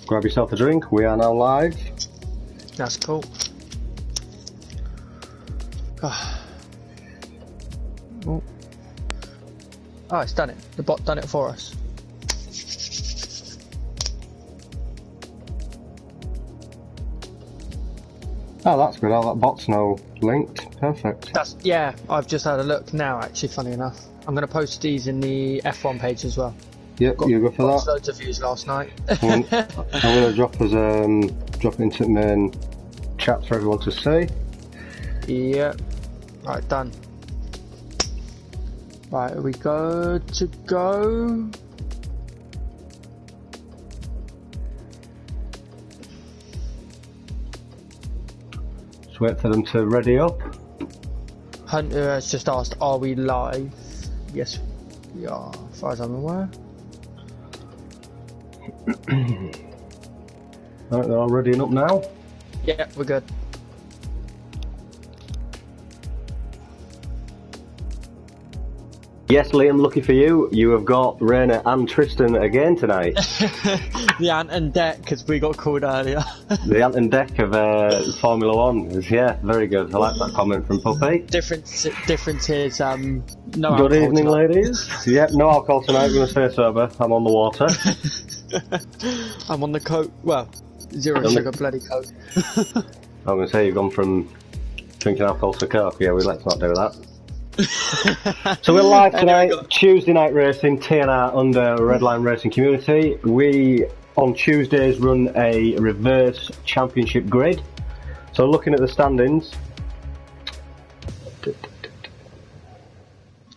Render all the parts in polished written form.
grab yourself a drink. We are now live. That's cool. Oh, it's done it. The bot done it for us. Oh, that's good. Oh, that bot's now linked. Perfect. Yeah, I've just had a look now, actually, funny enough. I'm going to post these in the F1 page as well. Yep, you go for that. Loads of views last night. I'm going to drop it into the main chat for everyone to see. Yeah. Right, done. Right, are we good to go? Just wait for them to ready up. Hunter has just asked, are we live? Yes, we are, as far as I'm aware. Right, they're all readying up now. Yeah, we're good. Yes, Liam, lucky for you, you have got Rainer and Tristan again tonight. The Ant and Deck, because we got called earlier. The Ant and Deck of Formula One. Yeah, very good. I like that comment from Puppy. Difference is, no good evening, tonight. ladies. Yep, no alcohol tonight. I'm going to stay sober. I'm on the water. I'm on the Coke. Well, zero sugar bloody Coke. I'm going to say you've gone from drinking alcohol to Coke. Yeah, let's not do that. So we're live tonight, Tuesday night racing, TNR under Redline Racing Community. We, on Tuesdays, run a reverse championship grid. So looking at the standings.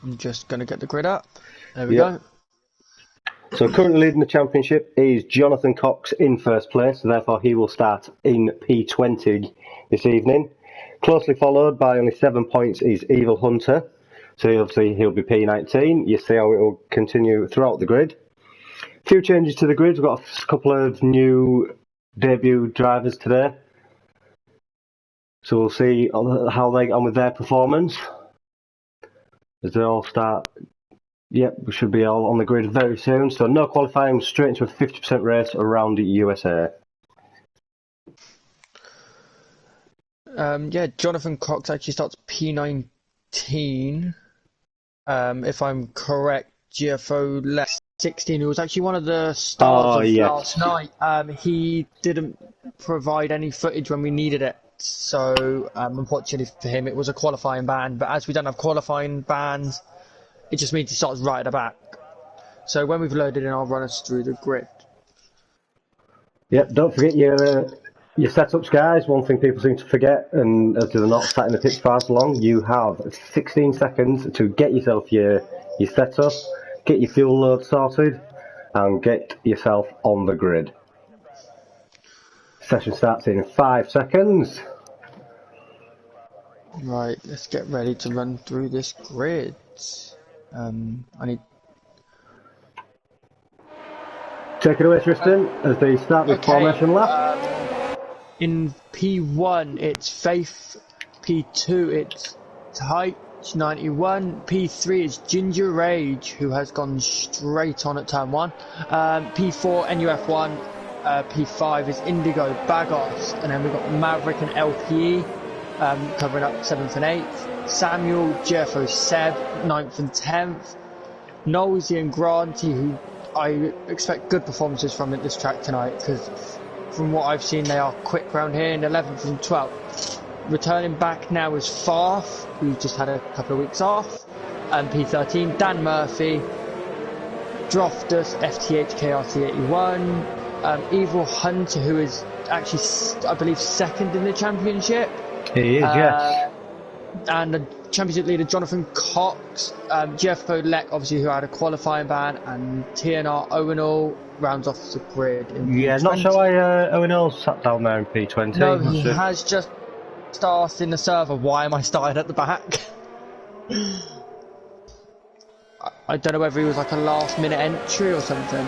I'm just going to get the grid up. There we go. So currently leading the championship is Jonathan Cox in first place, so therefore he will start in P20 this evening. Closely followed by only 7 points is Evil Hunter. So obviously he'll be P19. You see how it will continue throughout the grid. A few changes to the grid. We've got a couple of new debut drivers today. So we'll see how they get on with their performance. As they all start. Yep, we should be all on the grid very soon. So no qualifying, straight into a 50% race around the USA. Yeah, Jonathan Cox actually starts P19. If I'm correct, GFO left 16, who was actually one of the stars of last night. He didn't provide any footage when we needed it. So, unfortunately for him, it was a qualifying ban. But as we don't have qualifying bans, it just means he starts right at the back. So when we've loaded in, I'll run us through the grid. Yep, don't forget your setups, guys. One thing people seem to forget, and as they're not sat in the pits far so long, you have 16 seconds to get yourself your setup, get your fuel load sorted, and get yourself on the grid. Session starts in 5 seconds. Right, let's get ready to run through this grid. I need. Take it away, Tristan, as they start the formation lap. In P1, it's Faith. P2, it's Tyche 91. P3 is Ginger Rage, who has gone straight on at turn 1. P4, NUF1. P5 is Indigo Bagos. And then we've got Maverick and LPE covering up 7th and 8th. Samuel, GFO Seb, 9th and 10th. Nosey and Granty, who I expect good performances from at this track tonight, because from what I've seen, they are quick round here in 11th and 12th. Returning back now is Farf, who just had a couple of weeks off. And P13, Dan Murphy, Droftus, FTH KRT81, Evil Hunter, who is actually, I believe, 2nd in the championship. He is, yes. And the championship leader, Jonathan Cox, GFO Lek, obviously, who had a qualifying ban, and TNR Owenall rounds off the grid. Yeah, not sure why Owenall sat down there in P20. No, he has just asked in the server, why am I starting at the back? I don't know whether he was like a last minute entry or something.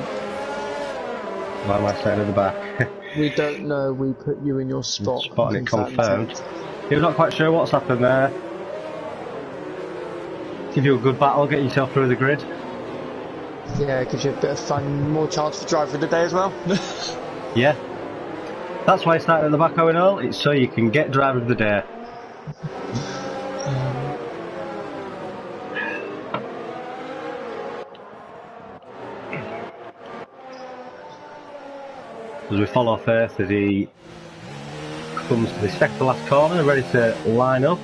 Why am I starting at the back? We don't know, we put you in your spot. Spot and it confirmed. You're not quite sure what's happened there. Give you a good battle, get yourself through the grid. Yeah, it gives you a bit of fun, more chance for driver of the day as well. Yeah. That's why I started at the back, Owen Earl. It's so you can get driver of the day. As we follow Faith as he comes to the second to last corner, ready to line up.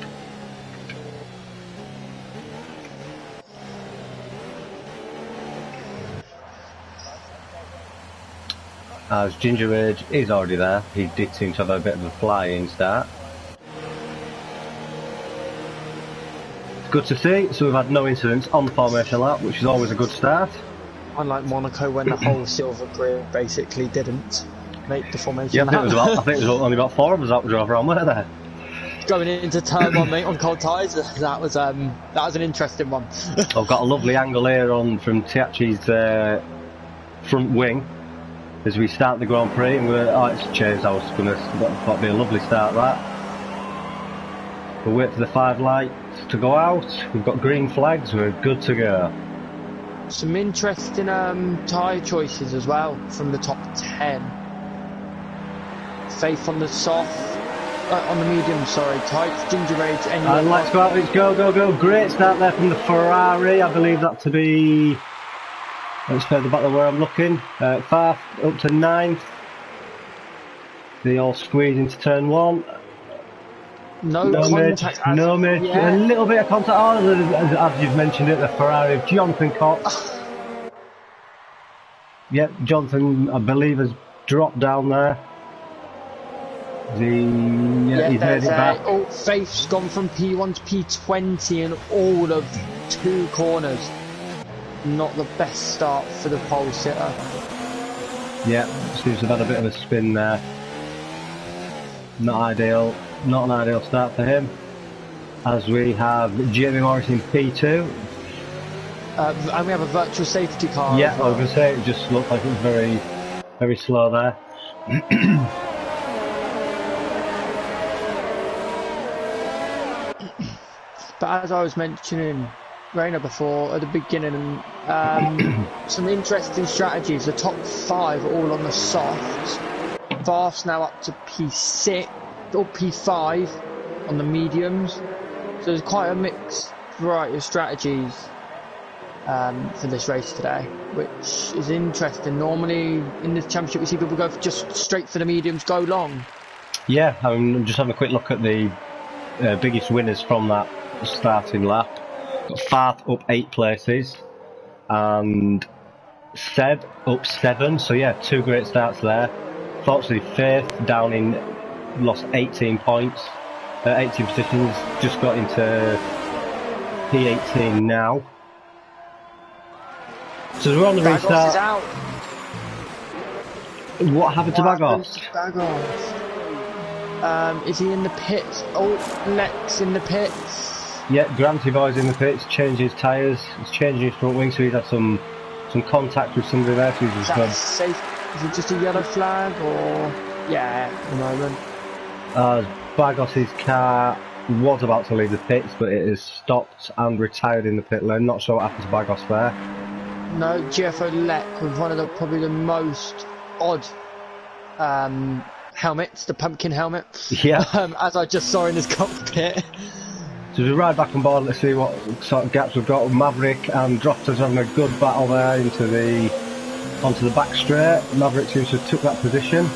As Ginger Rage is already there, he did seem to have a bit of a flying start. It's good to see, so we've had no incidents on the formation lap, which is always a good start. Unlike Monaco, when the whole silver grid basically didn't make the formation. Yeah, I think there was only about 4 of us that drove around, weren't there? Going into turn 1, mate, on cold tyres, that was an interesting one. I've got a lovely angle here on from Tiachi's front wing as we start the Grand Prix, and it's changed. I was that'd be a lovely start. That we'll wait for the 5 lights to go out. We've got green flags. We're good to go. Some interesting tyre choices as well from the top 10. Faith on the soft. On the medium, sorry, tights, Ginger Rage, and let's go out, let's go. Great start there from the Ferrari. I believe that to be, let's go the back of where I'm looking, 5th up to 9th. They all squeeze into turn 1. No contact. No mate, yeah. A little bit of contact, as you've mentioned it, the Ferrari of Jonathan Cox. Yep, Jonathan, I believe, has dropped down there. He's made it back. Oh, Faith's gone from P1 to P20 in all of 2 corners. Not the best start for the pole sitter. Yeah, seems to have had a bit of a spin there. Not ideal. Not an ideal start for him. As we have Jamie Morris in P2. And we have a virtual safety car. Yeah, I was going to say, it just looked like it was very, very slow there. But as I was mentioning, Rainer, before at the beginning, some interesting strategies. The top 5 are all on the softs. Vast now up to P6 or P5 on the mediums. So there's quite a mixed variety of strategies for this race today, which is interesting. Normally in this championship we see people go just straight for the mediums, go long. Yeah, I'm just having a quick look at the biggest winners from that starting lap. Got Farth up 8 places and Seb up 7, so yeah, 2 great starts there. Fortunately Faith down in, lost 18 points, 18 positions, just got into P18 now. So we're on the Bagos restart. is out. What happened to Bagos? Is he in the pits? Oh, Lex in the pits. Yeah, Granty Boy's in the pits, changing his tyres, he's changing his front wing, so he's had some contact with somebody there, so he's just gone. Safe. Is it just a yellow flag or? Yeah, at the moment. Bagos's car was about to leave the pits, but it has stopped and retired in the pit lane. Not sure what happened to Bagos there. No, GFO Lek with one of probably the most odd helmets, the pumpkin helmet. Yeah. As I just saw in his cockpit. So we ride back on board, let's see what sort of gaps we've got. Maverick and Drofter's having a good battle there onto the back straight. Maverick seems to have took that position.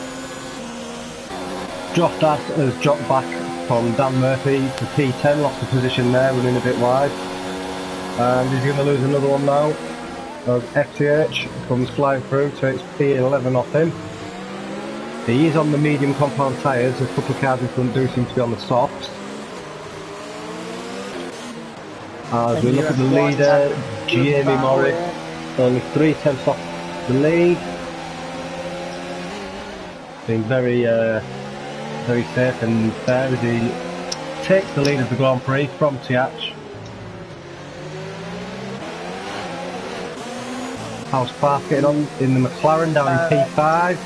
Drofter has dropped back from Dan Murphy to P10, lost the position there, running a bit wide. And he's going to lose another one now. FTH comes flying through, so it's P11 off him. He is on the medium compound tyres, a couple of cars in front do seem to be on the softs. As we look at the leader, Jamie Morris, only 3/10 off the lead. Being very safe and fair as he takes the lead of the Grand Prix from Tiach. How's Farth getting on in the McLaren down in P5?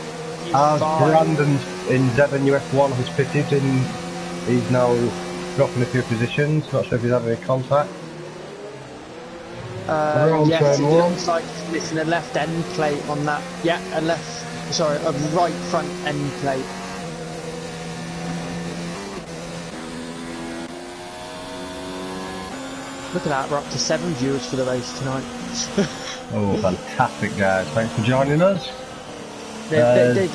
As Brandon in Zevon UF1 has pitted in, he's now dropping a few positions, not sure if he's having any contact. Yes, it looks like it's missing a left end plate on that. Yeah, a left sorry, a right front end plate. Look at that, we're up to 7 viewers for the race tonight. Oh, fantastic, guys. Thanks for joining us. They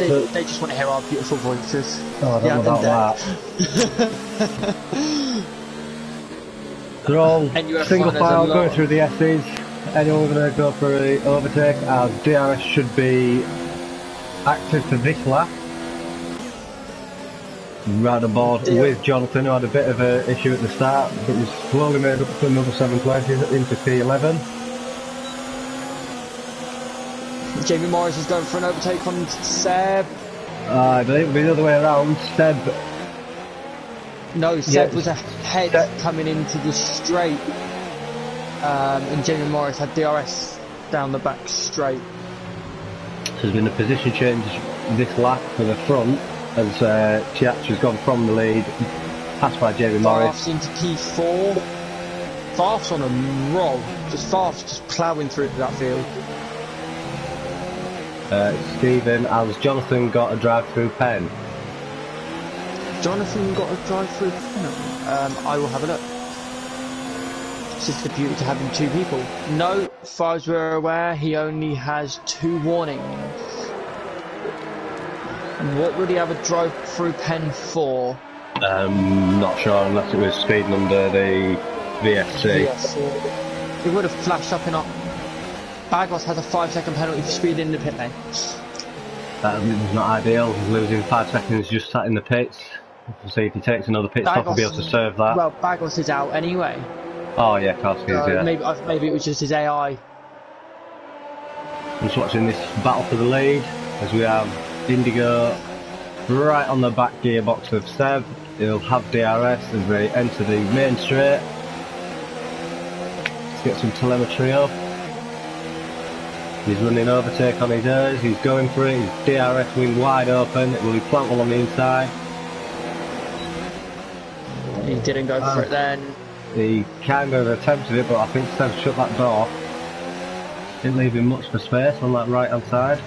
just want to hear our beautiful voices. Oh, I don't know about that. They're all single file going through the S's. Anyone going to go for an overtake? Our DRS should be active for this lap. Right on board with Jonathan, who had a bit of an issue at the start, but was slowly made up to another 7 places into P11. Jamie Morris is going for an overtake on Seb. I believe it'll be the other way around. Seb. No, Seb was ahead coming into the straight, and Jamie Morris had DRS down the back straight. There's been a position change this lap for the front as Chiach has gone from the lead, passed by Jamie Morris. Farf's into P4. Farf's on a roll. Farf's just ploughing through that field. Stephen, has Jonathan got a drive-through pen? Jonathan got a drive-through pen? I will have a look. It's just the beauty to having 2 people. No, as far as we're aware, he only has 2 warnings. What would he have a drive-through pen for? Not sure, unless it was speeding under the VSC. It would have flashed up in our... Bagos has a 5-second penalty for speeding in the pit lane. That was not ideal. He's losing 5 seconds just sat in the pits. We'll see if he takes another pit stop, he'll be able to serve that. Well, Bagos is out anyway. Oh yeah, of course he is, yeah. Maybe it was just his AI. I'm just watching this battle for the lead as we have Indigo right on the back gearbox of Seb. He'll have DRS as they enter the main straight. Let's get some telemetry up. He's running overtake on his airs, he's going for it, his DRS wing wide open, will he plant one on the inside? He didn't go for it then. He kind of attempted it, but I think Seb shut that door. Didn't leave him much for space on that right hand side.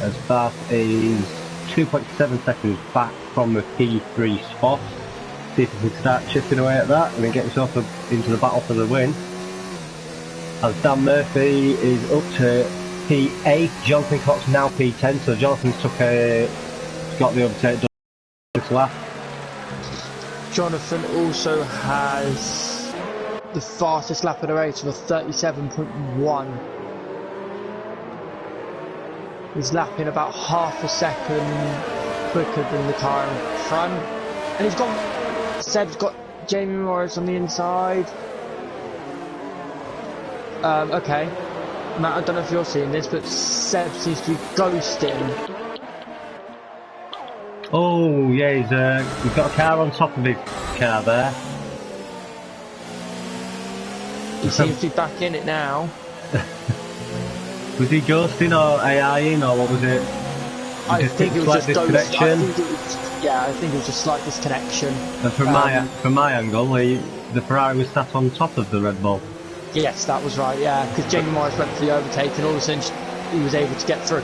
As Bath is 2.7 seconds back from the P3 spot. See if he can start chipping away at that and then get himself into the battle for the win. As Dan Murphy is up to P8, Jonathan Cox now P10, so Jonathan's got the overtake done this lap. Jonathan also has the fastest lap of the race with a 37.1. He's lapping about half a second quicker than the car in front. And he's got... Seb's got Jamie Morris on the inside. Okay. Matt, I don't know if you're seeing this, but Seb seems to be ghosting. Oh, yeah, he's got a car on top of his car there. He seems to be back in it now. Was he ghosting or AIing or what was it? I think it was just disconnection. I think it was just slight disconnection. And from my angle, the Ferrari was sat on top of the Red Bull. Yes, that was right. Yeah, because Jamie Morris went for the overtake, and all of a sudden he was able to get through.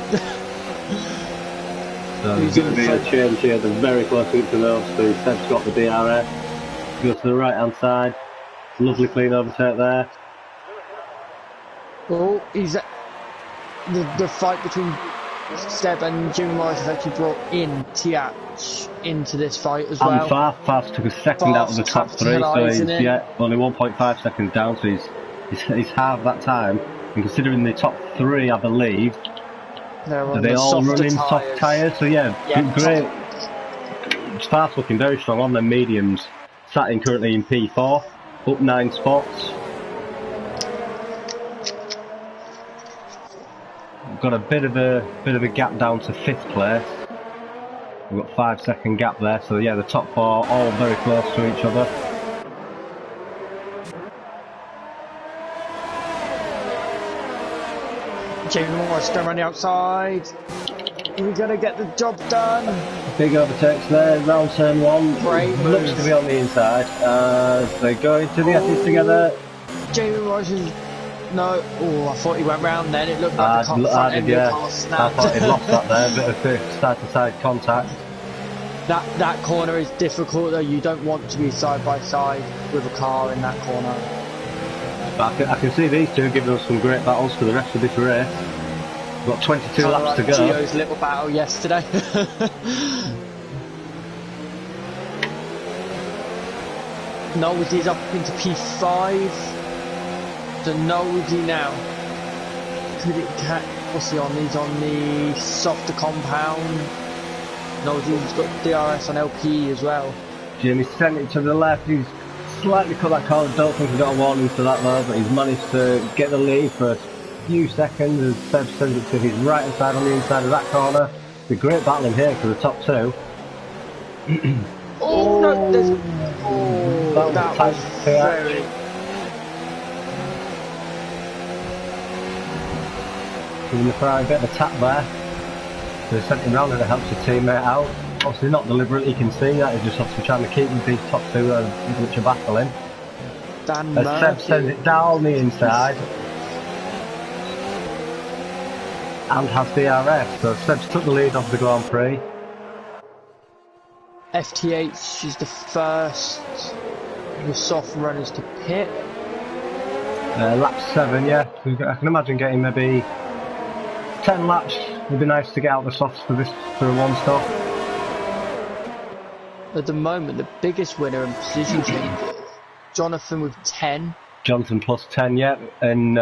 So there's going to be a change here. They're very close to those. So Seb's got the DRS. Goes to the right hand side. Lovely clean overtake there. Oh, he's the fight between Seb and Jimmy Morris has actually brought in Tiach into this fight as well. And Farf took a second out of the top 3, so he's only 1.5 seconds down, so he's half that time. And considering the top 3, I believe, are they all running soft tyres? So yeah, great. Farf's looking very strong on the mediums. Sat in currently in P4, up 9 spots. Got a bit of a gap down to 5th place. We've got 5-second gap there, so yeah, the top 4 all very close to each other. Jamie Morris going around the outside. We're gonna get the job done. Big overtakes there, round turn 1. Great looks to be on the inside. They go into the S's together. Jamie Morris is No, oh, I thought he went round then. It looked like the front end of the car snapped. I thought he'd lost that there, a bit of side-to-side contact. That corner is difficult though. You don't want to be side by side with a car in that corner. But I can see these two giving us some great battles for the rest of this race. We've got 22 laps to go. Gio's little battle yesterday. Noldy's up into P5. So Noldy now. Could it catch? What's he on? He's on the softer compound. Noldy's got DRS on LP as well. Jamie sent it to the left. He's slightly cut that corner. Don't think he got a warning for that though, but he's managed to get the lead for a few seconds as Seb sends it to his right hand side on the inside of that corner. It's a great battle in here for the top two. Oh no! There's... Oh, that was very... Giving the Ferrari a bit of a tap there. So they sent him round and it helps the teammate out. Obviously not deliberate, you can see that, he's just obviously trying to keep these top two which are battling. As Seb sends it down the inside. And has DRS, so Seb's took the lead off the Grand Prix. FTH is the first of the soft runners to pit. Lap 7, yeah. I can imagine getting maybe 10 laps. Would be nice to get out the softs for a one stop. At the moment, the biggest winner in position changes, Jonathan with 10. Jonathan plus 10, yeah, and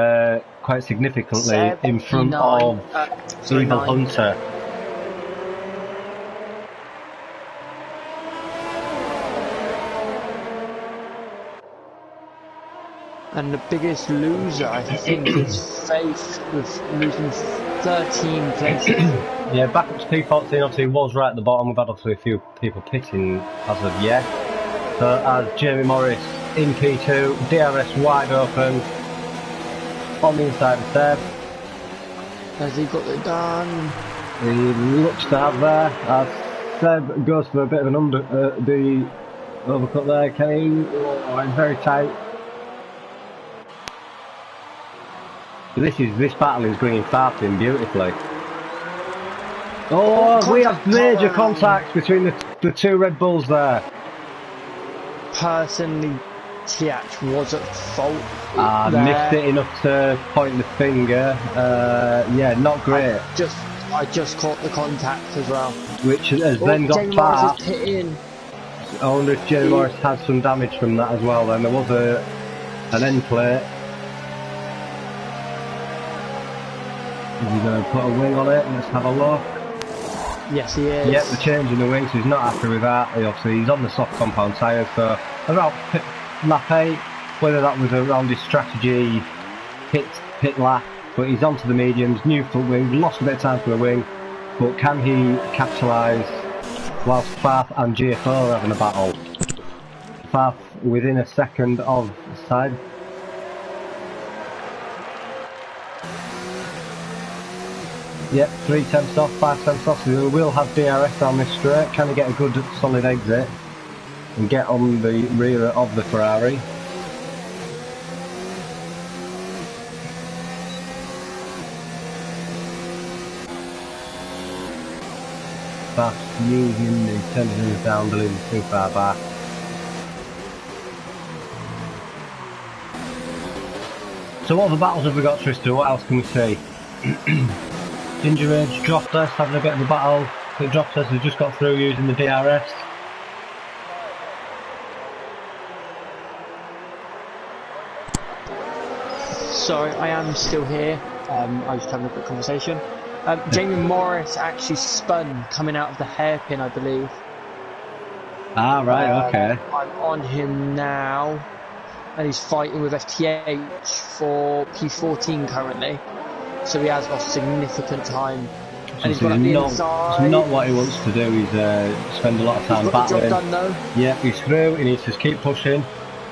quite significantly Seb, in front of Evil Hunter. And the biggest loser, I think, is Faith with losing 13 places. Yeah, back up to P14, obviously was right at the bottom. We've had obviously a few people pitting as of yet. So as Jamie Morris in P2, DRS wide open on the inside of Seb. Has he got it done? He looks to have there as Seb goes for a bit of an the overcut there. Can he? Oh, it's very tight. This battle is bringing Farp in beautifully. Oh, we have major contacts between the two Red Bulls there. Personally, TH was at fault. Missed it enough to point the finger. Yeah, not great. I just caught the contact as well. Which has then got Farp. I wonder if Jamie Morris had some damage from that as well. Then there was an end plate. He's going to put a wing on it. Let's have a look. Yes, he is. Yep, they're changing the wing, so he's not happy with that. Obviously, he's on the soft compound tyre, so about lap 8, whether that was around his strategy pit lap, but he's onto the mediums, new front wing, lost a bit of time for the wing, but can he capitalise whilst Farf and GFO are having a battle? Farf within a second of the side. Yep, 3 tenths off, 5 tenths off, so we will have DRS down this straight. Can he get a good solid exit and get on the rear of the Ferrari? Fast using the tensions down, but it's too far back. So what other battles have we got, Tristan? What else can we see? Ginger Age dropped us, having a bit of a battle. The dropped us has just got through using the DRS. Sorry, I am still here. I was just having a quick conversation. Jamie Morris actually spun coming out of the hairpin, I believe. Ah, right, okay. I'm on him now, and he's fighting with FTH for P14 currently. So he has lost significant time. And he's got the inside. It's not what he wants to do. He's spend a lot of time battling. He's got the job done though. Yeah, he's through. He needs to keep pushing.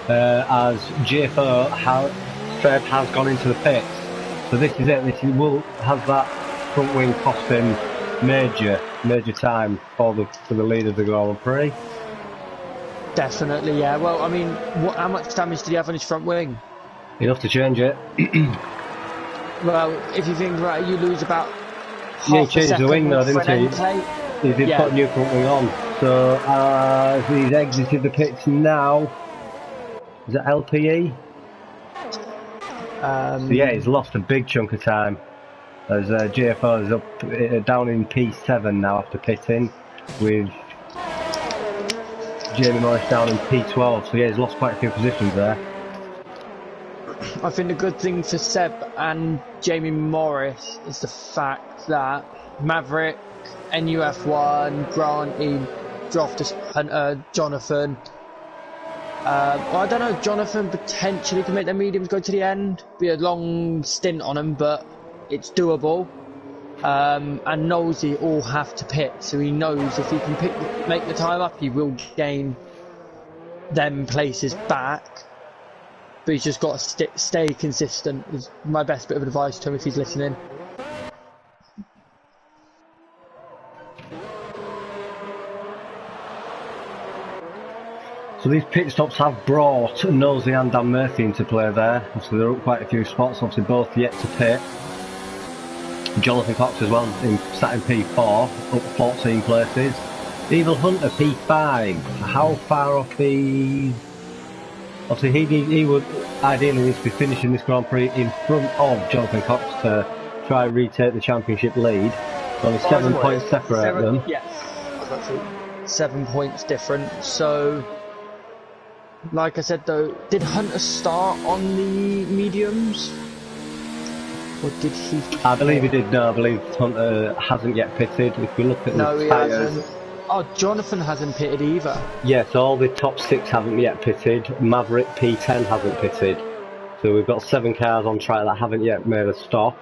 As GFO Fred has gone into the pits. So this is it. This will have that front wing cost him major time for the lead of the Grand Prix. Definitely, yeah. Well, I mean, how much damage did he have on his front wing? You'll have to change it. Well, if you think about it, you lose about Yeah, he half a changed the second wing though, for didn't an he? end plate. He did Yeah. put a new front wing on. So he's exited the pits now. Is it LPE? So yeah, he's lost a big chunk of time. As GFO is up down in P7 now after pitting, with Jamie Morris down in P12. So yeah, he's lost quite a few positions there. I think the good thing for Seb and Jamie Morris is the fact that Maverick, NUF1, Granty, Droftus, Hunter, Jonathan. Well, I don't know, Jonathan potentially can make their mediums go to the end. Be a long stint on them, but it's doable. And Nosey all have to pit, so he knows if he can make the time up, he will gain them places back. But he's just got to stay consistent, is my best bit of advice to him if he's listening. So these pit stops have brought Nosey and Dan Murphy into play there. So they're up quite a few spots, obviously both yet to pit. Jonathan Cox as well, sat in P4, up 14 places. Evil Hunter P5, how far off the... Obviously he would ideally need to be finishing this Grand Prix in front of Jonathan Cox to try and retake the championship lead. Only 7 points separate them. Yes, 7 points different. So, like I said though, did Hunter start on the mediums? Or did he? I believe he did. No, I believe Hunter hasn't yet pitted. If we look at the he tyres, hasn't. Oh, Jonathan hasn't pitted either. Yes, all the top 6 haven't yet pitted. Maverick P10 hasn't pitted. So we've got 7 cars on track that haven't yet made a stop.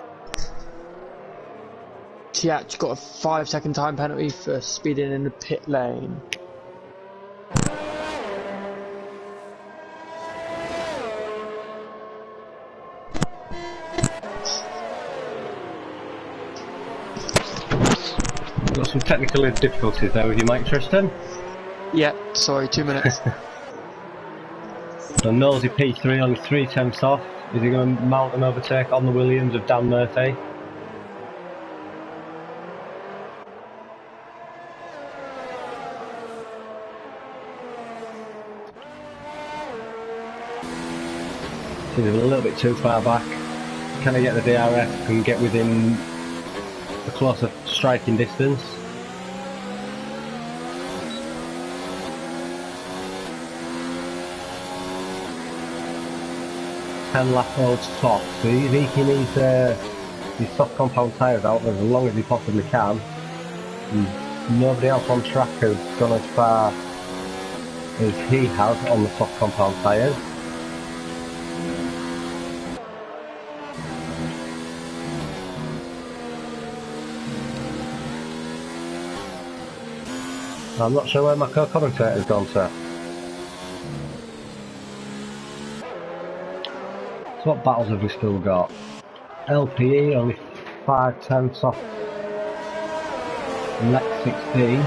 Tiach got a 5-second time penalty for speeding in the pit lane. Got some technical difficulties there with your mic, Tristan. Yeah, sorry, 2 minutes. So Nosey P3 only 3/10 off. Is he going to mount an overtake on the Williams of Dan Murphy? He's a little bit too far back. Can I get the DRS and get within a closer striking distance? Lap old soft, so he can use his soft compound tyres out as long as he possibly can. And nobody else on track has gone as far as he has on the soft compound tyres. I'm not sure where my co-commentator's gone, sir. So what battles have we still got? LPE only 5/10 off Lex 16.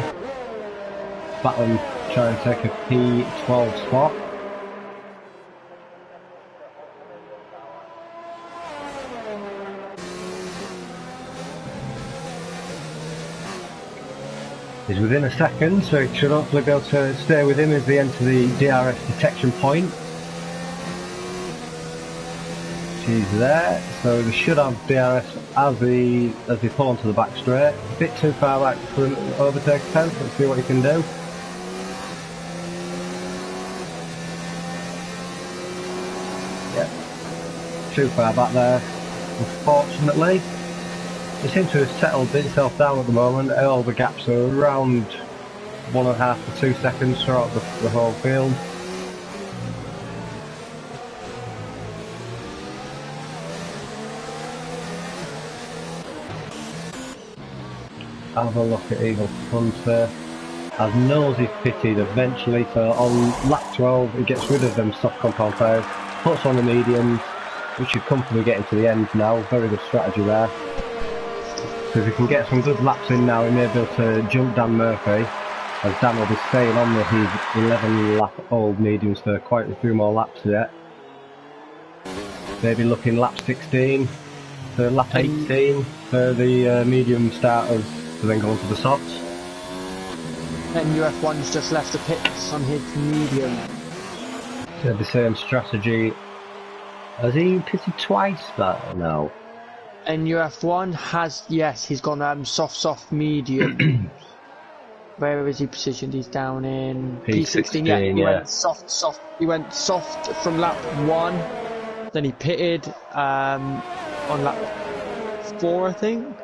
Battling trying to take a P12 spot. He's within a second, so he should hopefully be able to stay with him as they enter the DRS detection point. She's there, so they should have DRS as they pull onto the back straight. A bit too far back for an overtake attempt. Let's see what he can do. Yep, too far back there, unfortunately. He seems to have settled itself down at the moment. All the gaps are around 1.5 to 2 seconds throughout the whole field. Have a look at Eagle Hunter. As Nosey pitted eventually, so on lap 12 he gets rid of them soft compound tyres, puts on the mediums, which should comfortably get into the end now. Very good strategy there. So if he can get some good laps in now, he may be able to jump Dan Murphy, as Dan will be staying on with his 11 lap old mediums for quite a few more laps yet. maybe looking lap 16 for lap 18 for the medium starters to then go on to the softs. And UF1's just left the pits on his medium. So the same strategy. Has he pitted twice? But no. And UF1 has, yes, he's gone soft medium. Where is he positioned? He's down in P16. Yeah, he went soft. He went soft from lap 1. Then he pitted on lap 4, I think.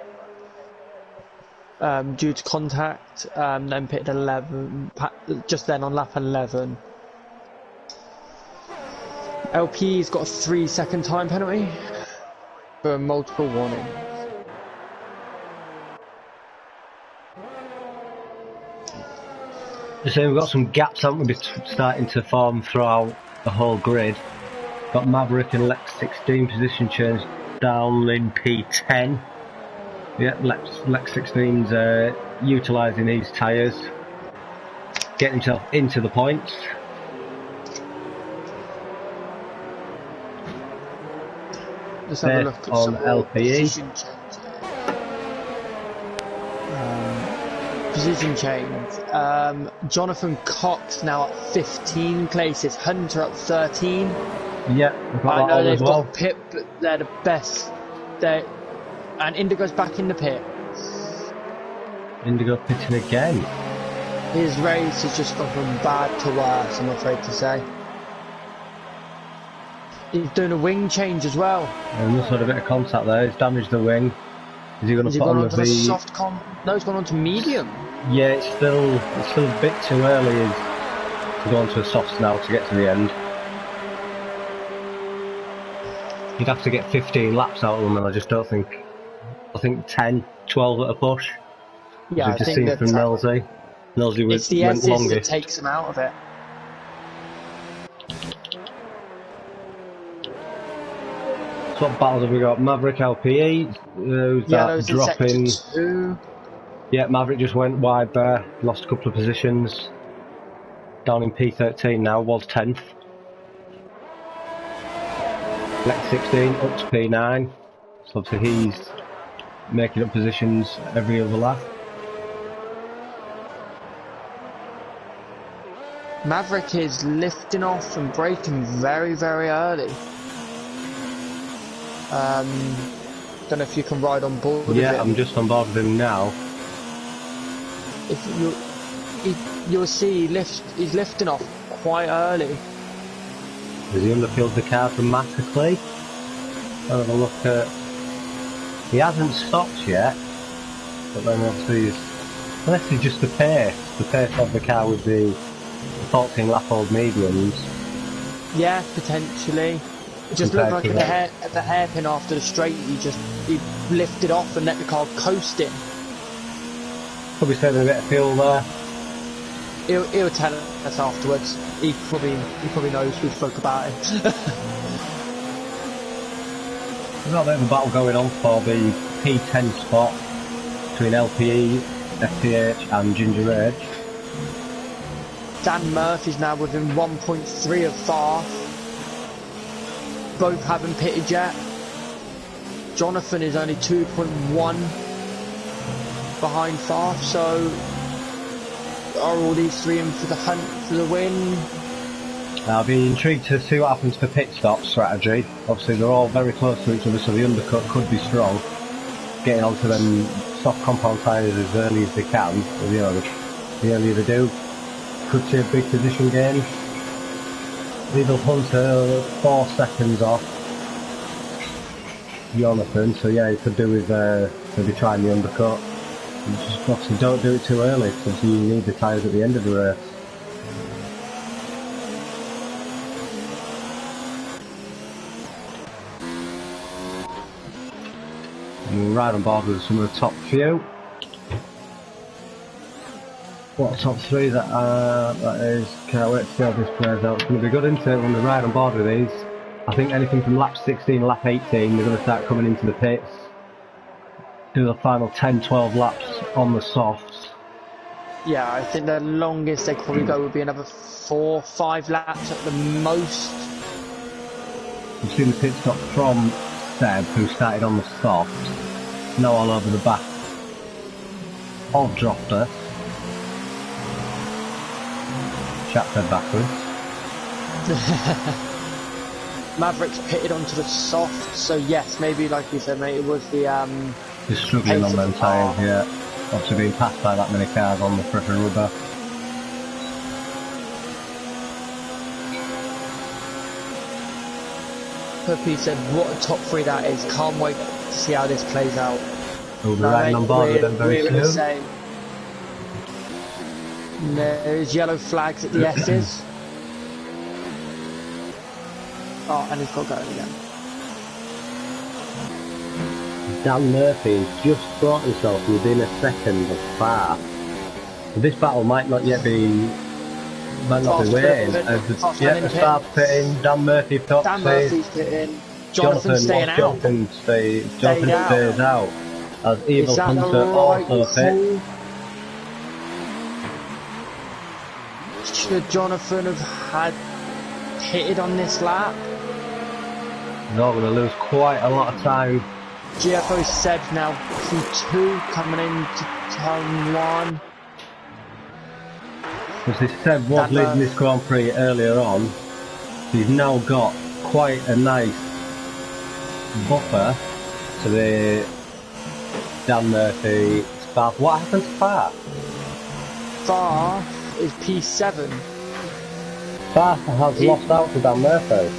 Due to contact, then pitted 11, just then on lap 11. LP's got a 3-second time penalty for multiple warnings. So we've got some gaps, haven't we, starting to form throughout the whole grid. Got Maverick and Lex 16 position change down in P10. Yeah, Lex 16's utilising his tyres, getting himself into the points. Let's have a look at on some LPE. Position change. Jonathan Cox now at 15 places. Hunter up 13. Yeah, I know they've got Pip, but they're the best. And Indigo's back in the pit. Indigo pitting again. His race has just gone from bad to worse, I'm afraid to say. He's doing a wing change as well. And just had a bit of contact there. He's damaged the wing. Is he going to put on the soft No, he's gone on to medium. Yeah, it's still a bit too early to go on to a soft now to get to the end. You'd have to get 15 laps out of them, and I just don't think. I think 10, 12 at a push. Yeah, I think that from Nelsey. Nelsey it's the went longest. That takes him out of it. So what battles have we got? Maverick LPE, who's that dropping? Yeah, Maverick just went wide there, lost a couple of positions. Down in P13 now, was 10th. Lex 16 up to P9. So obviously he's making up positions every other lap. Maverick is lifting off and braking very, very early. Don't know if you can ride on board with him. Yeah, I'm just on board with him now. You'll see he's lifting off quite early. Has he underfilled the car dramatically? I'll have a look at... He hasn't stopped yet, but then obviously unless it's just the pace of the car with the 14 lap old mediums. Yeah, potentially. It just looked like at the hairpin after the straight he lifted off and let the car coast in. Probably saving a bit of fuel there. He'll tell us afterwards. He probably knows we spoke about it. There's got a bit of a battle going on for the P10 spot between LPE, FTH and Ginger Rage. Dan Murphy's now within 1.3 of Farf. Both haven't pitted yet. Jonathan is only 2.1 behind Farf, so are all these three in for the hunt for the win? I'll be intrigued to see what happens for pit stop strategy. Obviously they're all very close to each other, so the undercut could be strong. Getting onto them soft compound tyres as early as they can, you know, the earlier they do, could see a big position gain. Little Hunter 4 seconds off Jonathan, so yeah, he could do with maybe trying the undercut. Just obviously don't do it too early, because you need the tyres at the end of the race. And we're right on board with some of the top few. What top three that is, can't wait to see how this plays out. It's going to be good, isn't it, when we're right on board with these. I think anything from lap 16, lap 18, they're going to start coming into the pits. Do the final 10-12 laps on the softs. Yeah, I think the longest they could probably go would be another 4-5 laps at the most. We've seen the pit stop from Seb, who started on the soft, now all over the back of Dropper. Chap said backwards. Maverick's pitted onto the soft, so yes, maybe like you said, mate, it was the He's struggling on them tyres, yeah. Obviously being passed by that many cars on the front rubber. Puppy said, what a top three that is. Can't wait to see how this plays out. We'll be riding on board with them very soon. There's yellow flags at the S's. Oh, and he's got going again. Dan Murphy just brought himself within a second of far. This battle might not yet be waiting. The start pitting, Dan Murphy tops. Dan Murphy's pitting. Jonathan staying out. Jonathan stays out. As Evil Hunter also pit. Should Jonathan have had pitted on this lap? No, we're going to lose quite a lot of time. GFO Seb's now P2 coming into turn 1. Because Seb was leading this Grand Prix earlier on. He's now got quite a nice buffer to the Dan Murphy Spark. What happened to Spark? Spark is P7. Spark has lost out to Dan Murphy.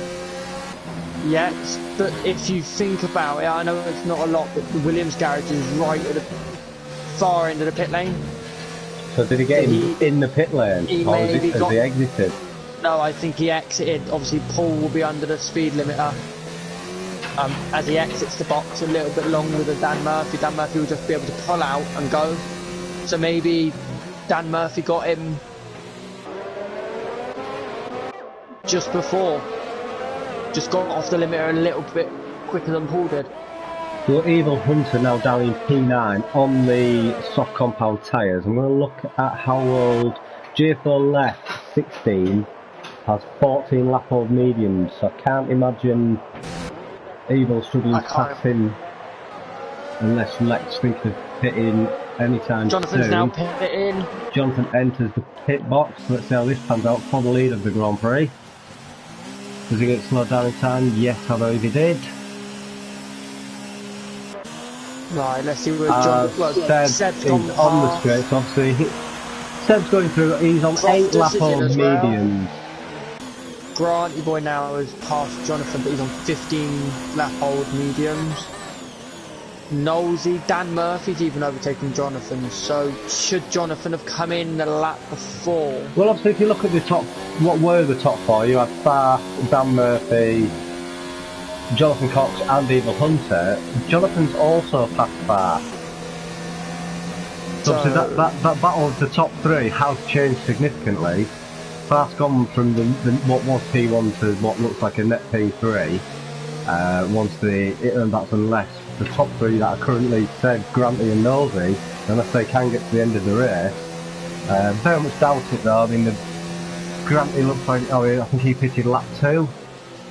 Yes, but if you think about it, I know it's not a lot, but the Williams garage is right at the far end of the pit lane. So did he get him in the pit lane, or has he exited? No, I think he exited. Obviously, Paul will be under the speed limiter. As he exits the box a little bit longer than Dan Murphy. Dan Murphy will just be able to pull out and go. So maybe Dan Murphy got him just before. Just got off the limiter a little bit quicker than Paul did. So Evil Hunter now down in P9 on the soft compound tyres. I'm going to look at how old J4 left 16 has 14 lap old mediums. So I can't imagine Evil struggling to pass him unless Lex thinks of pitting anytime Jonathan's soon. now pitting. Jonathan enters the pit box. Let's see how this pans out for the lead of the Grand Prix. Does he get slowed down in time? Yes, I believe he did. Right, let's see where Seb's on the straight, obviously. Seb's going through, he's on 8 lap old mediums. Granty boy now has passed Jonathan, but he's on 15 lap old mediums. Nosy, Dan Murphy's even overtaken Jonathan, so should Jonathan have come in the lap before? Well, obviously, if you look at the top, what were the top 4? You had Farr, Dan Murphy, Jonathan Cox and Evil Hunter. Jonathan's also passed Farr. So obviously that battle of the top 3 has changed significantly. Farr's gone from what was P1 to what looks like a net P3. Once that's unless the top 3 that are currently Seb, Granty and Nosy, unless they can get to the end of the race. Very much doubt it though. I mean, Granty looks like, I think he pitted lap 2.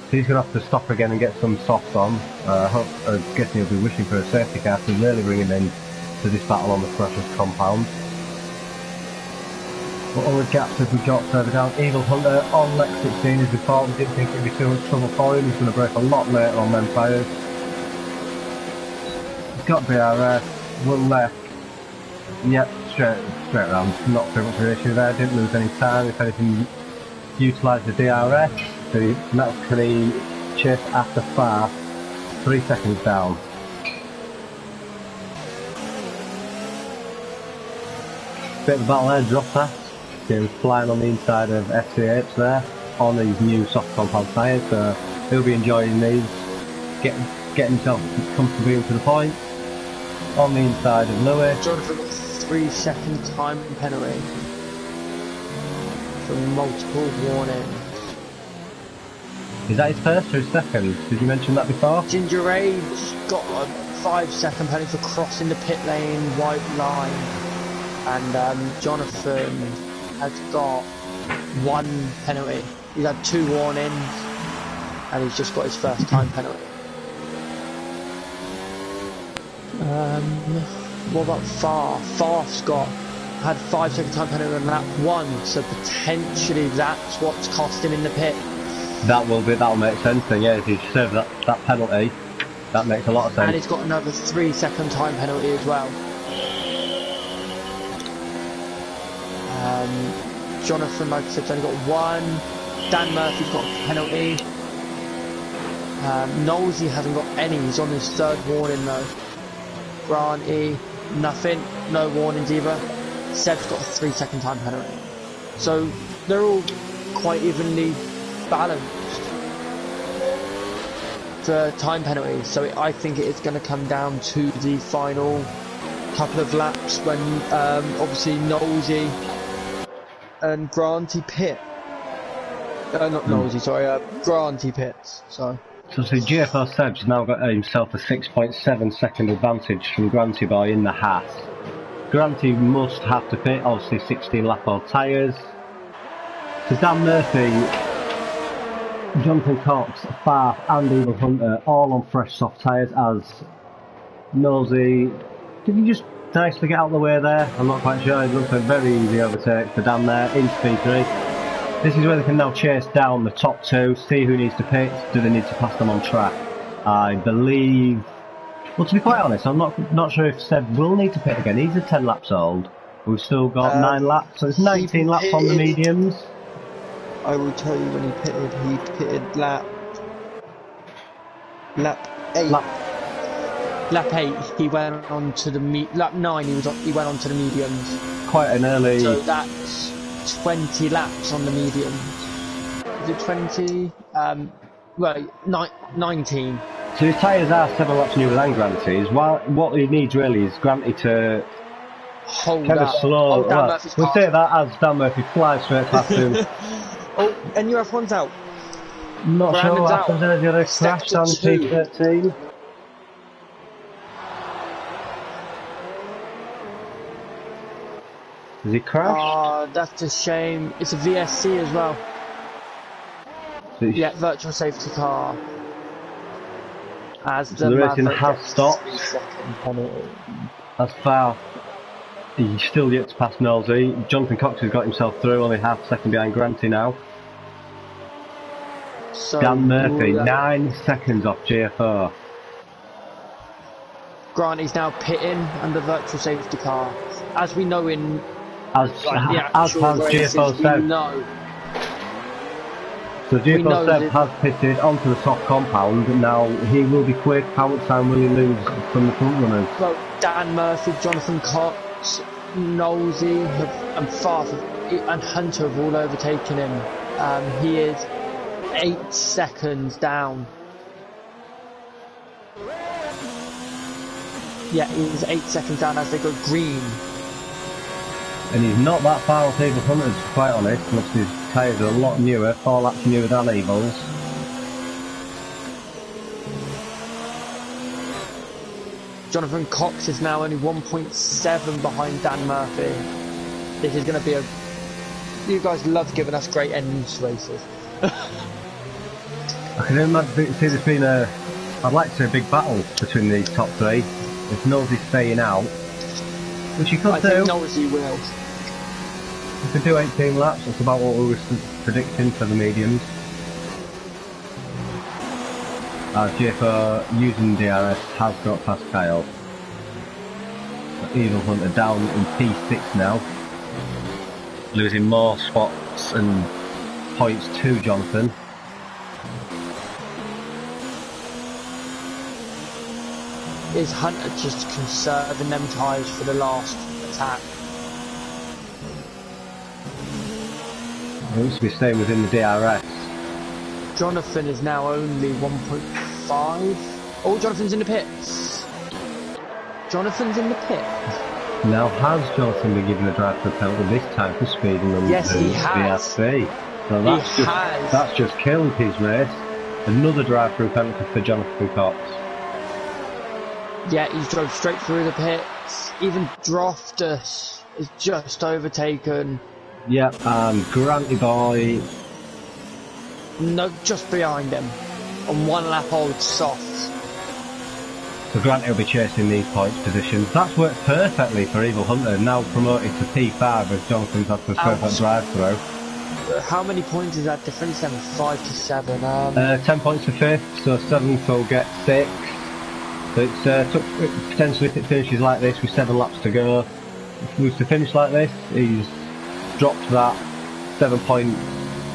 So he's going to have to stop again and get some softs on. I'm guessing he'll be wishing for a safety car to really bring him in to this battle on the precious compound. But all the gaps as we got further down. Evil Hunter on Lex 16 as we thought. We didn't think it'd be too much trouble for him. He's going to break a lot later on them tyres. He's got BRS, one left. Yep, straight round. Not too much of an issue there. Didn't lose any time. If anything, utilised the DRS. So that's can he chase after Farr, 3 seconds down. Bit of a battle there, Dropper. He was flying on the inside of FCH there, on these new soft compound tyres, so he'll be enjoying these, get himself comfortably into the point. On the inside of Lewis. Jonathan got 3 second time penalty for multiple warnings. Is that his first or his second? Did you mention that before? Ginger Rage got a 5 second penalty for crossing the pit lane white line, and Jonathan has got 1 penalty. He's had 2 warnings. and he's just got his first time penalty. What about Far? Far's had 5 second time penalty on lap 1, so potentially that's what's cost him in the pit. That'll make sense then, yeah, if he served that penalty, that makes a lot of sense. And he's got another 3 second time penalty as well. Jonathan, like I said, has only got 1. Dan Murphy's got a penalty. Knowlesy hasn't got any, he's on his 3rd warning though. Granty, nothing, no warnings either. Seb's got a 3 second time penalty. So they're all quite evenly balanced for time penalties. So I think it is going to come down to the final couple of laps when obviously Knowlesy and Granty pit. Not Knowlesy, sorry, Granty pits. Sorry. So see, GFR Seb's now got himself a 6.7 second advantage from Granty Boy in the Haas. Granty must have to pit, obviously 16 lap old tyres. So Dan Murphy, Jonathan Cox, Farf and Evil Hunter all on fresh soft tyres as Nosey. Did he just nicely get out of the way there? I'm not quite sure. It looks like a very easy overtake for Dan there into P3. This is where they can now chase down the top 2, see who needs to pit, do they need to pass them on track. I believe, well, to be quite honest, I'm not sure if Seb will need to pit again. He's a 10 laps old. We've still got 9 laps, so it's 19 laps on the mediums. I will tell you when he pitted. He pitted lap 8. Lap 8. He went on to the lap 9. He went on to the mediums. Quite an early. So that's 20 laps on the mediums. Is it 20? Well, 19. So his tyres are 7 laps newer than Granty's. What he needs really is Granty to hold kind of slow. Well, we'll say that as Dan Murphy flies straight past him. Oh, and your F1's out. Not Brandon's sure what out. happens there. The other crash on P13. Has he crashed? Oh, that's a shame. It's a VSC as well. So yeah, virtual safety car. As so the racing has stopped. As far, he's still yet to pass Nosey. Jonathan Cox has got himself through, only half a second behind Granty now. So, Dan Murphy, 9 seconds off GFR. Granty's now pitting under virtual safety car. As we know in as has GFO Seb. So GFO Seb has pitted onto the soft compound. Now he will be quick. How much time will he lose from the front runners? Well, Dan Murphy, Jonathan Cox, Knowlesy and Farf and Hunter have all overtaken him. He is 8 seconds down. Yeah, he's 8 seconds down as they go green. And he's not that far off Evil Hunter, to be quite honest. Most his tyres are a lot newer, 4 laps newer than Evil's. Jonathan Cox is now only 1.7 behind Dan Murphy. This is going to be a... You guys love giving us great endings races. I can imagine, see there's been a... I'd like to see a big battle between these top 3. If Knowlesy's staying out, which he could do. I think Knowlesy will. He could do 18 laps, that's about what we were predicting for the mediums. GFR using DRS has got past Kyle. Evil Hunter down in P6 now. Losing more spots and points to Jonathan. Is Hunter just conserving them tyres for the last attack? He wants to be staying within the DRS. Jonathan is now only 1.5. Oh, Jonathan's in the pits. Jonathan's in the pit. Now has Jonathan been given a drive for a penalty this time for speeding on yes, the he has. VSC? So that's just killed his race. Another drive-through penalty for Jonathan Cox. Yeah, he's drove straight through the pits. Even Droftus is just overtaken. Yep, and Granty Boy. No, just behind him. and 1 lap old soft. So Grant will be chasing these points positions. That's worked perfectly for Evil Hunter, now promoted to P5 as Jonathan's had the perfect drive through. How many points is that difference then? 5 to 7. 10 points for 5th, so 7th will get 6. So it's potentially if it finishes like this with 7 laps to go, if he was to finish like this, he's dropped that 7-point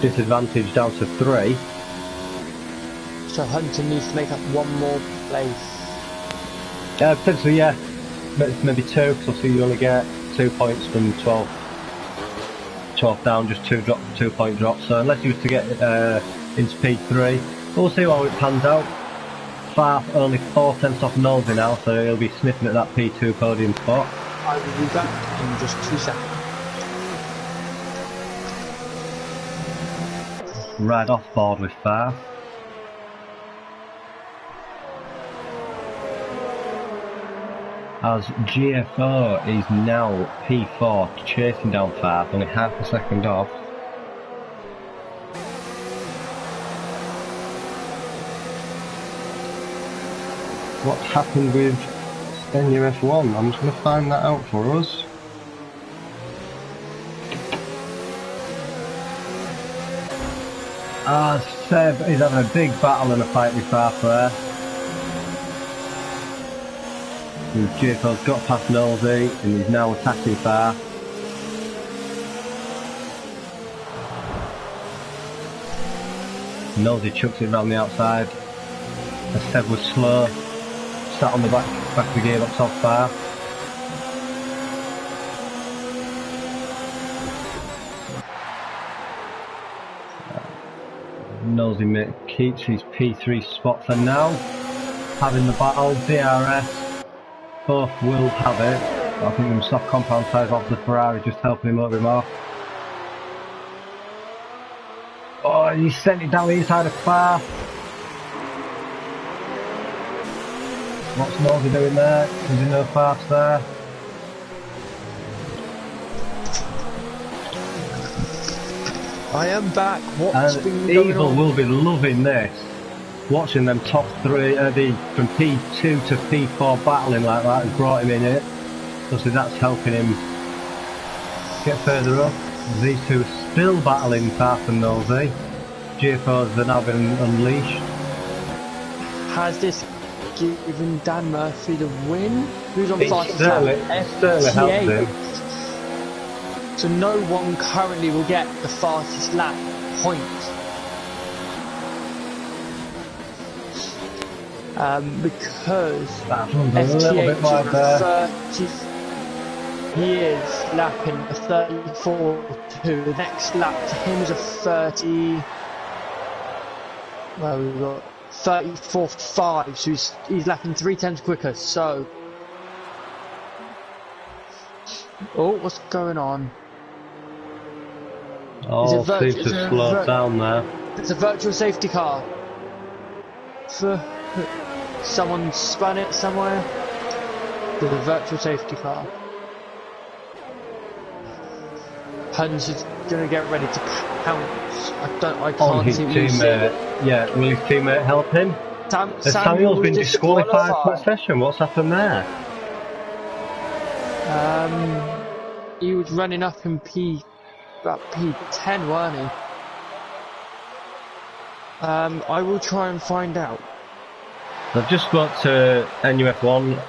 disadvantage down to 3. So Hunter needs to make up 1 more place. Potentially, yeah. Maybe 2, because obviously you only get 2 points from 12 down, just 2-point drops. So unless you was to get into P3, we'll see how it pans out. Farf only 4 tenths off Nosey now, so he'll be sniffing at that P2 podium spot. I will be back in just 2 seconds. Right off board with Farf. As GFO is now P4, chasing down Farf, only half a second off. What's happened with NUF1? I'm just going to find that out for us. Seb is having a big battle and a fight with Farf there. GFO's got past Nosey and he's now attacking Farf. Nosey chucks it around the outside. As Seb was slow, sat on the back of the gearbox off Farf. Nosey keeps his P3 spot for now. Having the battle, DRS. Both will have it. I think them soft compound tyres off the Ferrari just helping him a little bit more. Oh, he sent it down the inside of Farf. What's Nosey doing there? Does he know Farf's there? I am back. What's been going Evil on? will be loving this. Watching them top 3, from P2 to P4 battling like that has brought him in it. So that's helping him get further up. These two are still battling Farf and Nosey. GFOs have now been unleashed. Has this given Dan Murphy the win? Who's on fastest certainly helps him. So no one currently will get the fastest lap point. Because FT8 he is lapping a 34.2. The next lap to him is a 30. Well, we've got 34.5, so he's lapping 3 tenths quicker. So, oh, what's going on? Oh, seems to slow down there. It's a virtual safety car. Someone spun it somewhere. There's a virtual safety car. Huns is gonna get ready to pounce. I can't see what you see. Yeah, will his teammate help him? Samuel's been disqualified for that session. What's happened there? He was running up in about P10, weren't he? I will try and find out. I've just spoke to NUF1.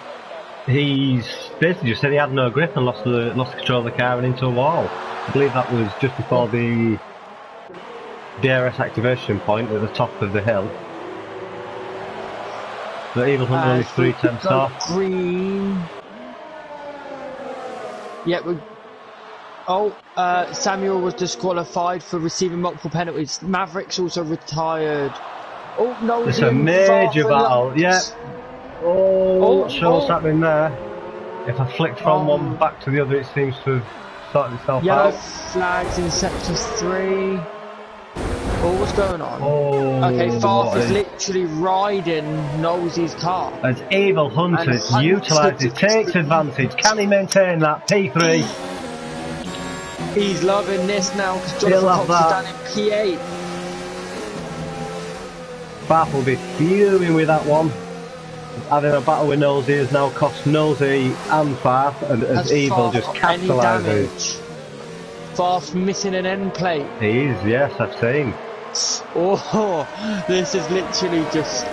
He's basically just said he had no grip and lost control of the car and into a wall. I believe that was just before the DRS activation point at the top of the hill. But Evil Hunter only 3 tenths off. Green. Yeah, Samuel was disqualified for receiving multiple penalties. Maverick's also retired. Oh no, it's a major battle. Yeah. What's happening there? If I flick from one back to the other, it seems to have sorted itself yellow out. Flags in sector 3. Oh, what's going on? Okay, Farf is literally riding Nosey's car. As Evil Hunter utilises, takes advantage. Can he maintain that P3? He's loving this now because Jonathan Cox is down in P8. Farf will be fuming with that one. Having a battle with Nosy has now cost Nosy and Farf, and as Evil just capitalises. Farf missing an end plate. He is, yes, I've seen. Oh, this is literally just...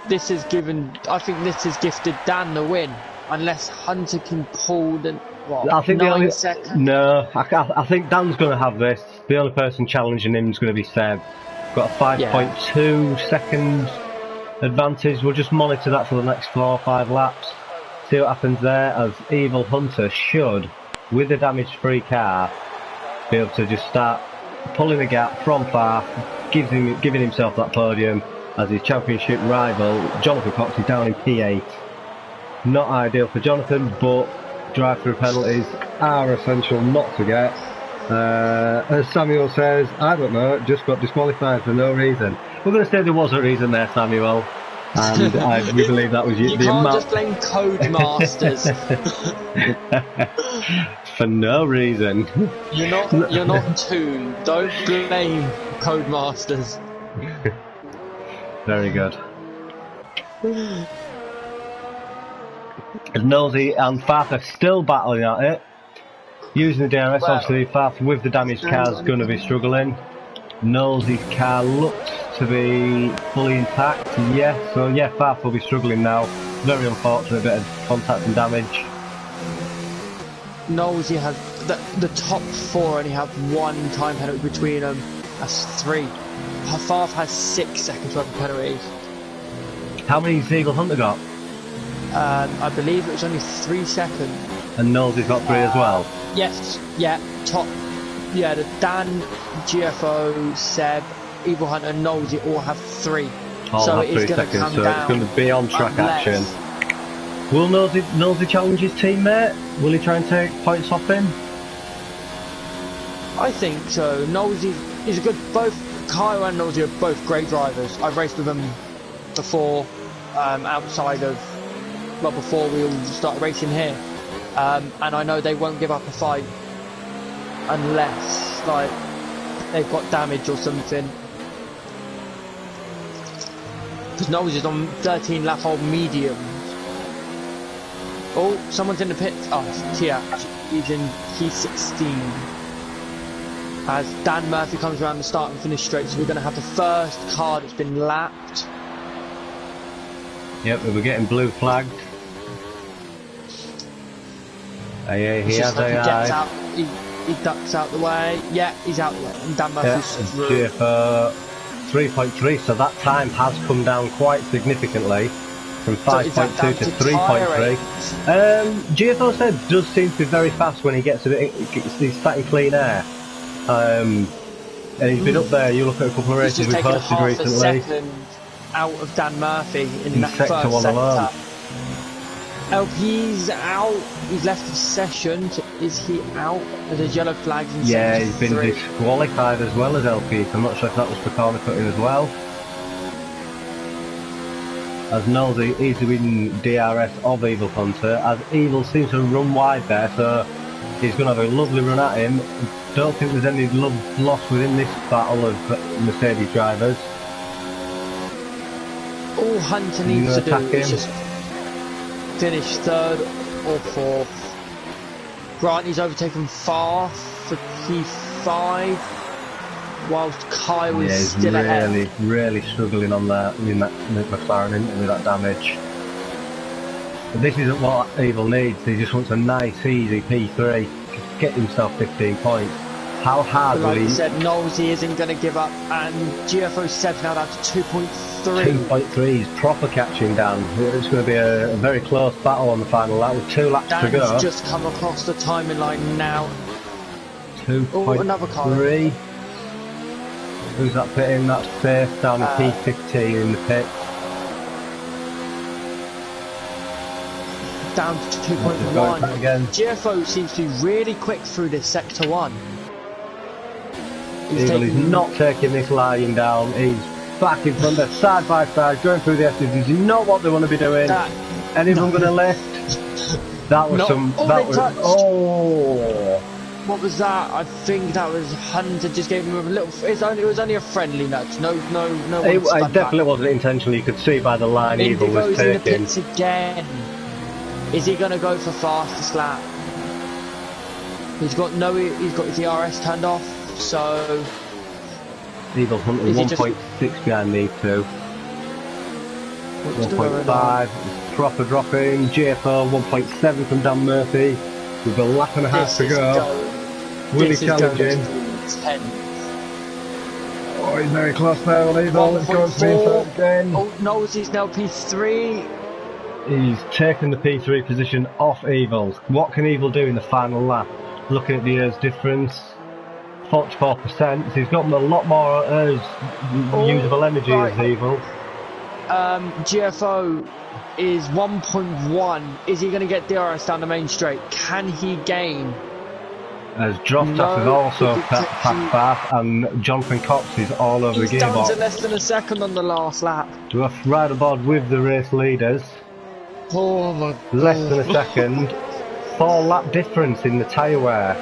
This is given... I think this has gifted Dan the win. Unless Hunter can pull the... What, I think 9 seconds? No, I think Dan's going to have this. The only person challenging him is going to be Seb. Got a 5.2 second advantage. We'll just monitor that for the next 4 or 5 laps. See what happens there, as Evil Hunter should, with a damage-free car, be able to just start pulling the gap from Farf, giving himself that podium as his championship rival, Jonathan Cox, is down in P8. Not ideal for Jonathan, but drive-through penalties are essential not to get. As Samuel says, I don't know, just got disqualified for no reason. We're going to say there was a reason there, Samuel, and we believe that was you the can't amount. Just blame Codemasters for no reason. You're not tuned. Don't blame Codemasters. Very good. As Nosy and Farf are still battling at it, using the DRS. Well, obviously Farf with the damaged car is going to be struggling. Nosy's car looks to be fully intact, yeah, so yeah, Farf will be struggling now. Very unfortunate, a bit of contact and damage. Nosy has the top 4 only have 1 time penalty between them. That's 3. Farf has 6 seconds worth of penalties. How many has Evil Hunter got? I believe it was only 3 seconds. And Nosy's got 3 as well? Yes, yeah, top. Yeah, the Dan, GFO, Seb, Evil Hunter, and Nosy all have 3. All so have it 3 is going to seconds, come so down. It's going to be on track action. Will Nosy challenge his teammate? Will he try and take points off him? I think so. Nosy is a good. Both Kyle and Nosy are both great drivers. I've raced with them before, outside of, well, before we all started racing here, and I know they won't give up a fight unless like they've got damage or something. Because Nosy is on 13 lap hold medium. Oh, someone's in the pit. Oh, it's Tia. He's in P16. As Dan Murphy comes around the start and finish straight, so we're going to have the first car that's been lapped. Yep, we're getting blue flagged. He has AI. He ducks out the way. Yeah, he's out the way. And Dan Murphy's through. GFO 3.3, so that time has come down quite significantly. From 5.2 to 3.3. GFO said does seem to be very fast when he gets a bit. He's sat in clean air, and he's been up there. You look at a couple of races we've hosted recently. A second out of Dan Murphy in that sector first 1 sector. alone. LP's out. He's left the session. So is he out? There's yellow flags in Yeah, sector he's been 3. disqualified as well as LP. I'm not sure if that was for corner cutting as well. As Nosy is winning DRS of Evil Hunter, as Evil seems to run wide there, so he's going to have a lovely run at him. Don't think there's any love lost within this battle of Mercedes drivers. All Hunter needs to do is just finish 3rd or 4th. Grant, he's overtaken far for P5. Whilst Kyle is still ahead. Really struggling on that in that McLaren with that damage. But this isn't what Evil needs. He just wants a nice, easy P3 to get himself 15 points. How hard will he? Like I said, Nosy isn't going to give up, and GFO 7 now down to 2.3. 2.3 is proper catching Dan. It's going to be a very close battle on the final lap with 2 laps to go. Dan's just come across the timing line now. 2.3. Another car. Who's that pitting? That's Faith down in P15 in the pit. Down to 2.1. GFO seems to be really quick through this sector 1. He's not taking this lying down. He's back in front, they're side by side, going through the S's. This is not what they want to be doing. Anyone going to lift? That was What was that? I think that was Hunter just gave him a little. It was only a friendly nudge. No one It spun definitely back. wasn't intentional. You could see by the line Evil was Indigo's in the taking. pits again. Is he gonna go for fastest lap? He's got his ERS turned off, so Evil's hunting 1.6 behind me too. 1.5, proper dropping. JFO 1.7 from Dan Murphy. With a lap and a half to go. Really challenging. Oh, he's very close now on Evil. It's going to be again. Oh, Knowles now P3. He's taken the P3 position off Evil. What can Evil do in the final lap? Looking at the Ers difference, 44%. So he's got a lot more Ers usable energy as Evil. GFO is 1.1. Is he going to get DRS down the main straight? Can he gain? As Droftas is also passed Bath, and Jonathan Cox is all over the gearbox. He's down to less than a second on the last lap. Rough right aboard with the race leaders. Oh my God. Less than a second. 4-lap difference in the tyre wear.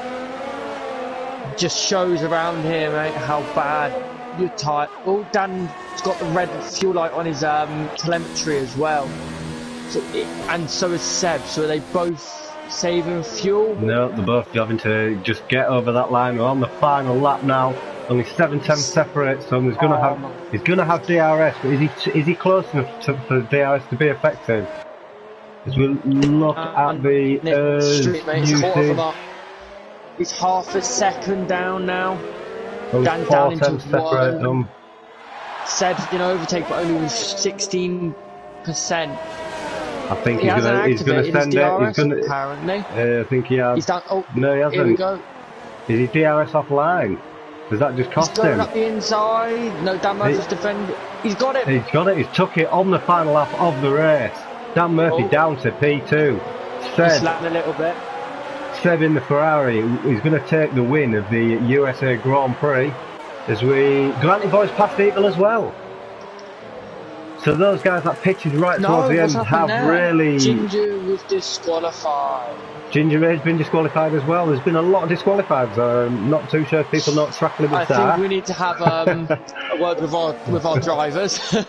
Just shows around here, mate, how bad you're tight. Oh, Dan's got the red fuel light on his telemetry as well. And so is Seb. So are they both saving fuel? No, they're both having to just get over that line. We're on the final lap now. Only 7 tenths separate, so he's going to have DRS. But is he close enough for DRS to be effective? As we look at the usage. He's half a second down now. Only Dan's 4 down into tenths separate them. Seb's going to overtake, but only with 16%. I think he's going to send DRS, it. Apparently. I think he has. He's down. Oh, no, he hasn't. Here we go. Is he DRS offline? Does that just cost him? He's going up the inside. No, Dan Murphy's defending. He's got it. He's got it. He's took it on the final lap of the race. Dan Murphy down to P2. He's slapped a little bit. Seb in the Ferrari is going to take the win of the USA Grand Prix. As Granty Boys passed Evil as well. So those guys that pitted right towards the end have really... Ginger was disqualified. Ginger Ray's been disqualified as well. There's been a lot of disqualified. I'm not too sure if people not track limits I think we need to have a word with our drivers. Stick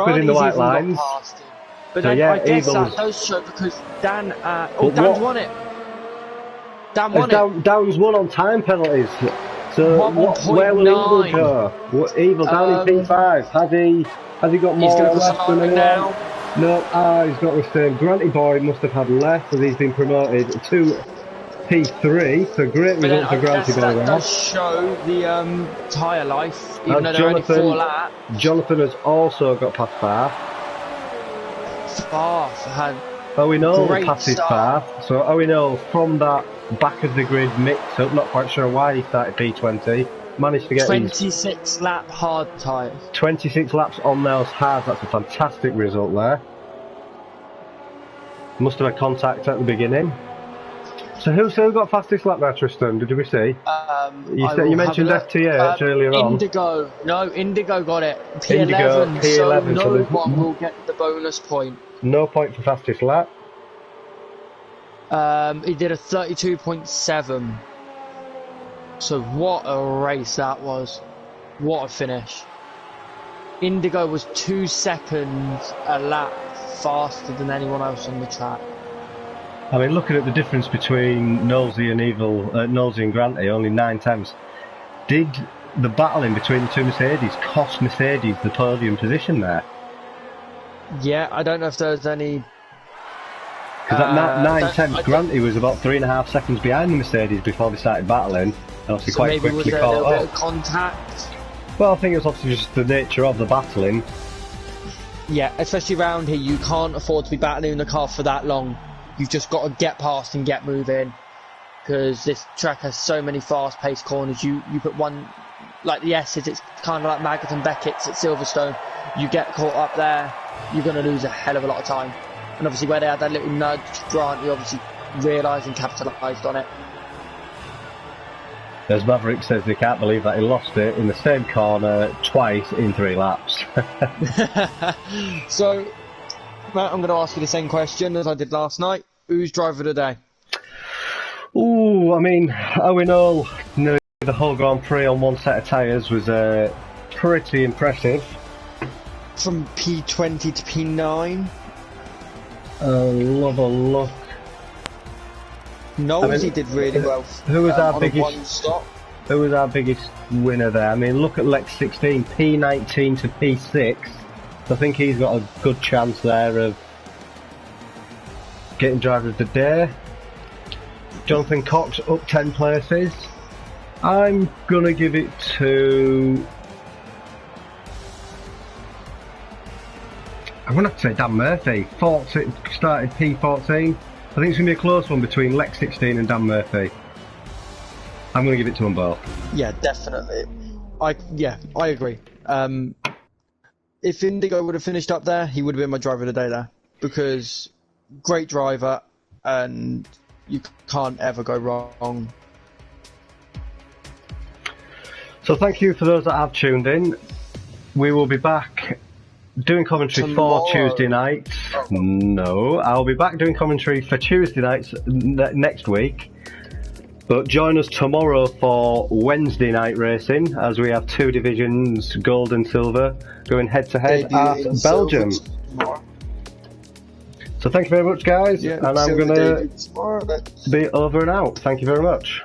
within the white lines. But so then yeah, I guess Evil's... that does show because Dan... Dan's won it. Dan won it. Dan's won on time penalties. So where will Evil go? Evil down in P5. Has he got more or less than anyone? Now. No, he's got the same. Granty Boy must have had less as he's been promoted to P3. So great result for Granty Boy there. That does show the tyre life, even though they're only 4 laps. Jonathan has also got past Bath. Bath had Owen passes Bath. So Owen from that back of the grid mix-up, not quite sure why he started P20. Managed to get 26 lap hard tyres. 26 laps on those hards, that's a fantastic result there. Must have had contact at the beginning. So who got fastest lap there, Tristan? Did we see? You mentioned FTH earlier on. Indigo. No, Indigo got it. P11, Indigo, P11, so no one will get the bonus point. No point for fastest lap. He did a 32.7. So what a race that was. What a finish. Indigo was 2 seconds a lap faster than anyone else on the track. I mean, looking at the difference between Nosey and Nosey and Granty, only 9 tenths. Did the battling between the two Mercedes cost Mercedes the podium position there? Yeah, I don't know if there's any... Because at 9 tenths, Granty was about 3.5 seconds behind the Mercedes before they started battling. And obviously quite quickly caught up. Was there a little bit of contact? Well, I think it's obviously just the nature of the battling. Yeah, especially around here, you can't afford to be battling in the car for that long. You've just got to get past and get moving. Because this track has so many fast-paced corners. You put one, like the S's, it's kind of like Maggott and Beckett's at Silverstone. You get caught up there, you're going to lose a hell of a lot of time. And obviously where they had that little nudge, Grant, you obviously realised and capitalised on it. As Maverick says, they can't believe that he lost it in the same corner twice in 3 laps. So, Matt, I'm going to ask you the same question as I did last night. Who's driver of the day? Ooh, I mean, how we know nearly the whole Grand Prix on one set of tyres was pretty impressive. From P20 to P9. Love a look. Nosey did really well. Who was our on biggest? One stop. Who was our biggest winner there? I mean, look at Lex 16, P19 to P6. I think he's got a good chance there of getting driver of the day. Jonathan Cox up 10 places. I'm gonna give it to. I'm gonna have to say Dan Murphy. 40, started P14. I think it's gonna be a close one between Lex 16 and Dan Murphy. I'm gonna give it to them both. Yeah, definitely. I agree. If Indigo would have finished up there, he would have been my driver of the day there, because great driver and you can't ever go wrong. So thank you for those that have tuned in. We will be back doing commentary Tomorrow. for Tuesday nights. No, I'll be back doing commentary for Tuesday nights next week. But join us tomorrow for Wednesday night racing, as we have two divisions, gold and silver, going head to head at Belgium. So thank you very much, guys, and I'm going to be over and out. Thank you very much.